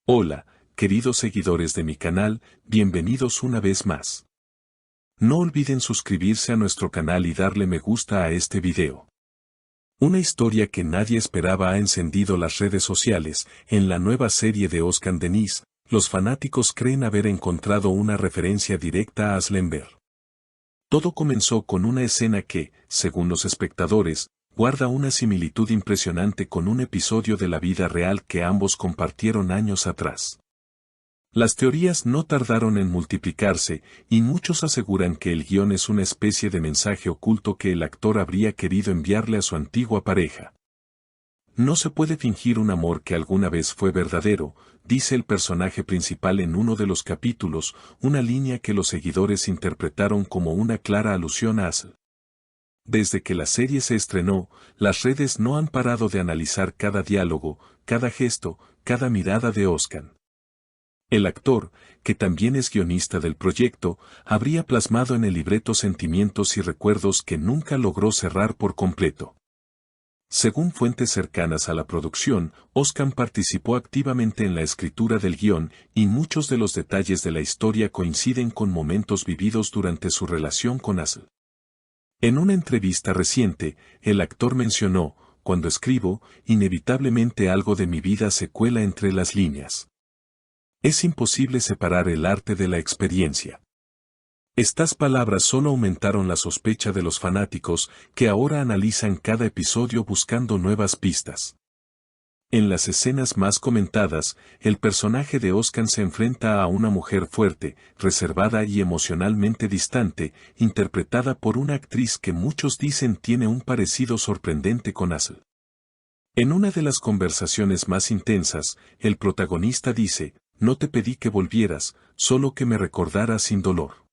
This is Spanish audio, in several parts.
Hola, queridos seguidores de mi canal, bienvenidos una vez más. No olviden suscribirse a nuestro canal y darle me gusta a este video. Una historia que nadie esperaba ha encendido las redes sociales. En la nueva serie de Özkan Deniz, los fanáticos creen haber encontrado una referencia directa a Aslenberg. Todo comenzó con una escena que, según los espectadores, guarda una similitud impresionante con un episodio de la vida real que ambos compartieron años atrás. Las teorías no tardaron en multiplicarse, y muchos aseguran que el guión es una especie de mensaje oculto que el actor habría querido enviarle a su antigua pareja. No se puede fingir un amor que alguna vez fue verdadero, dice el personaje principal en uno de los capítulos, una línea que los seguidores interpretaron como una clara alusión a Asl. Desde que la serie se estrenó, las redes no han parado de analizar cada diálogo, cada gesto, cada mirada de Özkan. El actor, que también es guionista del proyecto, habría plasmado en el libreto sentimientos y recuerdos que nunca logró cerrar por completo. Según fuentes cercanas a la producción, Özkan participó activamente en la escritura del guión, y muchos de los detalles de la historia coinciden con momentos vividos durante su relación con Asl. En una entrevista reciente, el actor mencionó: "Cuando escribo, inevitablemente algo de mi vida se cuela entre las líneas. Es imposible separar el arte de la experiencia". Estas palabras solo aumentaron la sospecha de los fanáticos, que ahora analizan cada episodio buscando nuevas pistas. En las escenas más comentadas, el personaje de Özkan se enfrenta a una mujer fuerte, reservada y emocionalmente distante, interpretada por una actriz que muchos dicen tiene un parecido sorprendente con Asl. En una de las conversaciones más intensas, el protagonista dice: "No te pedí que volvieras, solo que me recordaras sin dolor".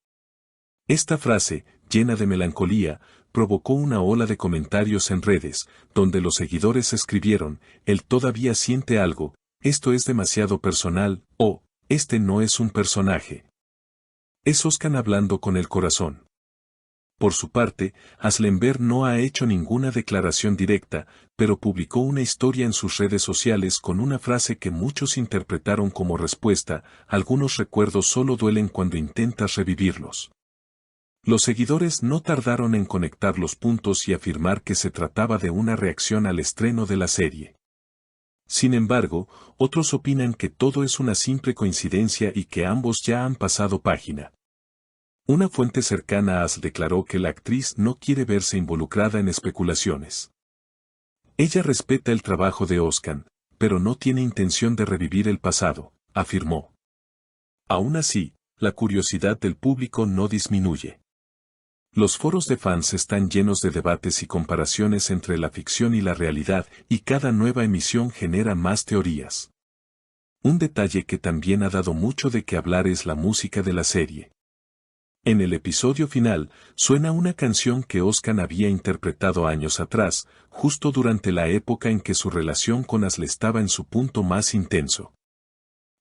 Esta frase, llena de melancolía, provocó una ola de comentarios en redes, donde los seguidores escribieron: "Él todavía siente algo, esto es demasiado personal", o "Este no es un personaje. Es Özkan hablando con el corazón". Por su parte, Aslenberg no ha hecho ninguna declaración directa, pero publicó una historia en sus redes sociales con una frase que muchos interpretaron como respuesta: "Algunos recuerdos solo duelen cuando intentas revivirlos". Los seguidores no tardaron en conectar los puntos y afirmar que se trataba de una reacción al estreno de la serie. Sin embargo, otros opinan que todo es una simple coincidencia y que ambos ya han pasado página. Una fuente cercana a Asl declaró que la actriz no quiere verse involucrada en especulaciones. Ella respeta el trabajo de Özkan, pero no tiene intención de revivir el pasado, afirmó. Aún así, la curiosidad del público no disminuye. Los foros de fans están llenos de debates y comparaciones entre la ficción y la realidad, y cada nueva emisión genera más teorías. Un detalle que también ha dado mucho de qué hablar es la música de la serie. En el episodio final, suena una canción que Özkan había interpretado años atrás, justo durante la época en que su relación con Asl estaba en su punto más intenso.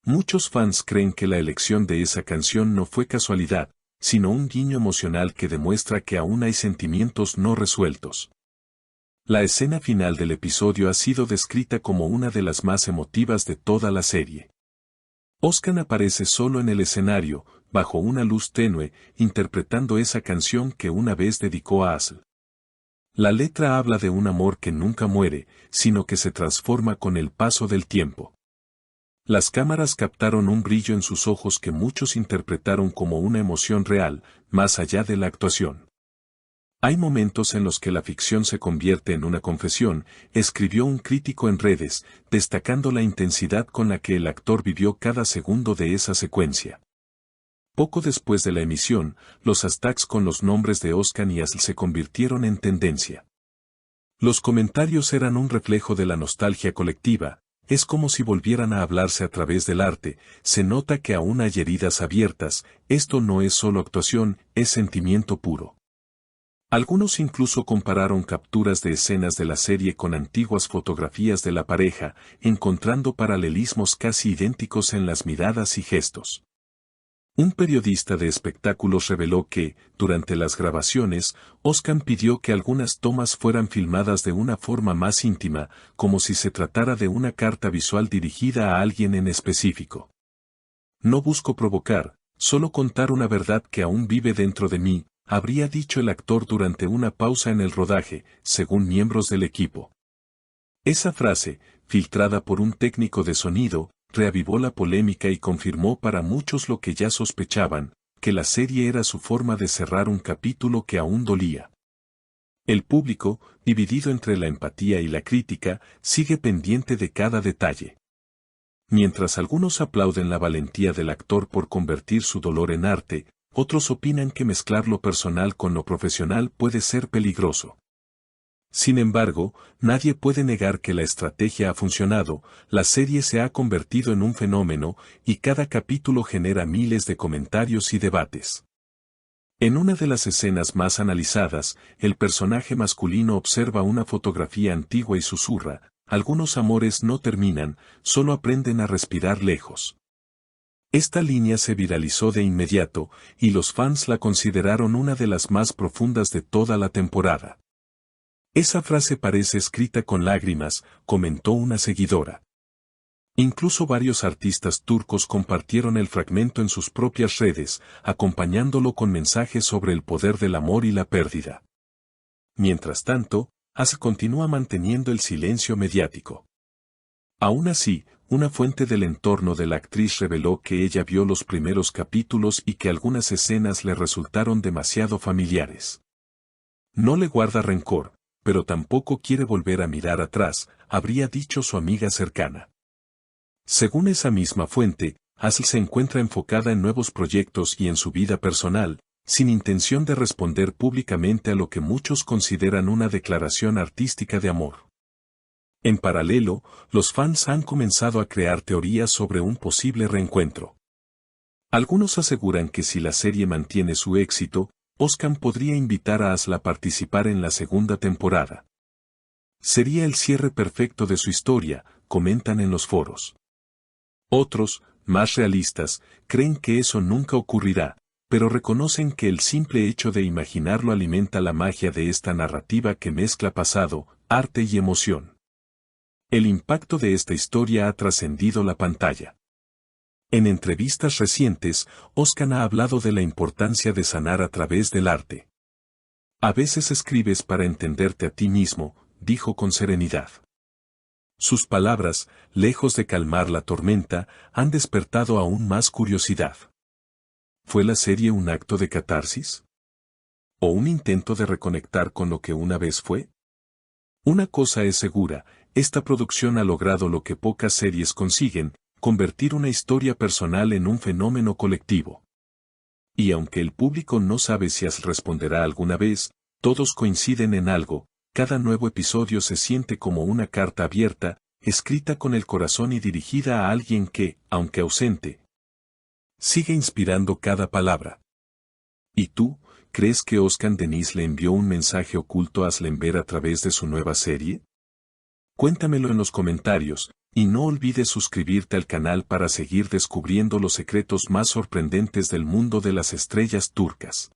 Muchos fans creen que la elección de esa canción no fue casualidad, sino un guiño emocional que demuestra que aún hay sentimientos no resueltos. La escena final del episodio ha sido descrita como una de las más emotivas de toda la serie. Özkan aparece solo en el escenario, bajo una luz tenue, interpretando esa canción que una vez dedicó a Asl. La letra habla de un amor que nunca muere, sino que se transforma con el paso del tiempo. Las cámaras captaron un brillo en sus ojos que muchos interpretaron como una emoción real, más allá de la actuación. Hay momentos en los que la ficción se convierte en una confesión, escribió un crítico en redes, destacando la intensidad con la que el actor vivió cada segundo de esa secuencia. Poco después de la emisión, los hashtags con los nombres de Özkan y Asl se convirtieron en tendencia. Los comentarios eran un reflejo de la nostalgia colectiva: "Es como si volvieran a hablarse a través del arte, se nota que aún hay heridas abiertas, esto no es solo actuación, es sentimiento puro". Algunos incluso compararon capturas de escenas de la serie con antiguas fotografías de la pareja, encontrando paralelismos casi idénticos en las miradas y gestos. Un periodista de espectáculos reveló que, durante las grabaciones, Özkan pidió que algunas tomas fueran filmadas de una forma más íntima, como si se tratara de una carta visual dirigida a alguien en específico. No busco provocar, solo contar una verdad que aún vive dentro de mí, habría dicho el actor durante una pausa en el rodaje, según miembros del equipo. Esa frase, filtrada por un técnico de sonido, reavivó la polémica y confirmó para muchos lo que ya sospechaban, que la serie era su forma de cerrar un capítulo que aún dolía. El público, dividido entre la empatía y la crítica, sigue pendiente de cada detalle. Mientras algunos aplauden la valentía del actor por convertir su dolor en arte, otros opinan que mezclar lo personal con lo profesional puede ser peligroso. Sin embargo, nadie puede negar que la estrategia ha funcionado, la serie se ha convertido en un fenómeno, y cada capítulo genera miles de comentarios y debates. En una de las escenas más analizadas, el personaje masculino observa una fotografía antigua y susurra: algunos amores no terminan, solo aprenden a respirar lejos. Esta línea se viralizó de inmediato, y los fans la consideraron una de las más profundas de toda la temporada. Esa frase parece escrita con lágrimas, comentó una seguidora. Incluso varios artistas turcos compartieron el fragmento en sus propias redes, acompañándolo con mensajes sobre el poder del amor y la pérdida. Mientras tanto, As continúa manteniendo el silencio mediático. Aún así, una fuente del entorno de la actriz reveló que ella vio los primeros capítulos y que algunas escenas le resultaron demasiado familiares. No le guarda rencor, pero tampoco quiere volver a mirar atrás, habría dicho su amiga cercana. Según esa misma fuente, Asl se encuentra enfocada en nuevos proyectos y en su vida personal, sin intención de responder públicamente a lo que muchos consideran una declaración artística de amor. En paralelo, los fans han comenzado a crear teorías sobre un posible reencuentro. Algunos aseguran que si la serie mantiene su éxito, Özkan podría invitar a Asl a participar en la segunda temporada. Sería el cierre perfecto de su historia, comentan en los foros. Otros, más realistas, creen que eso nunca ocurrirá, pero reconocen que el simple hecho de imaginarlo alimenta la magia de esta narrativa que mezcla pasado, arte y emoción. El impacto de esta historia ha trascendido la pantalla. En entrevistas recientes, Özkan ha hablado de la importancia de sanar a través del arte. A veces escribes para entenderte a ti mismo, dijo con serenidad. Sus palabras, lejos de calmar la tormenta, han despertado aún más curiosidad. ¿Fue la serie un acto de catarsis? ¿O un intento de reconectar con lo que una vez fue? Una cosa es segura, esta producción ha logrado lo que pocas series consiguen, convertir una historia personal en un fenómeno colectivo. Y aunque el público no sabe si As responderá alguna vez, todos coinciden en algo: cada nuevo episodio se siente como una carta abierta, escrita con el corazón y dirigida a alguien que, aunque ausente, sigue inspirando cada palabra. ¿Y tú, crees que Özkan Deniz le envió un mensaje oculto a Asl Enver a través de su nueva serie? Cuéntamelo en los comentarios, y no olvides suscribirte al canal para seguir descubriendo los secretos más sorprendentes del mundo de las estrellas turcas.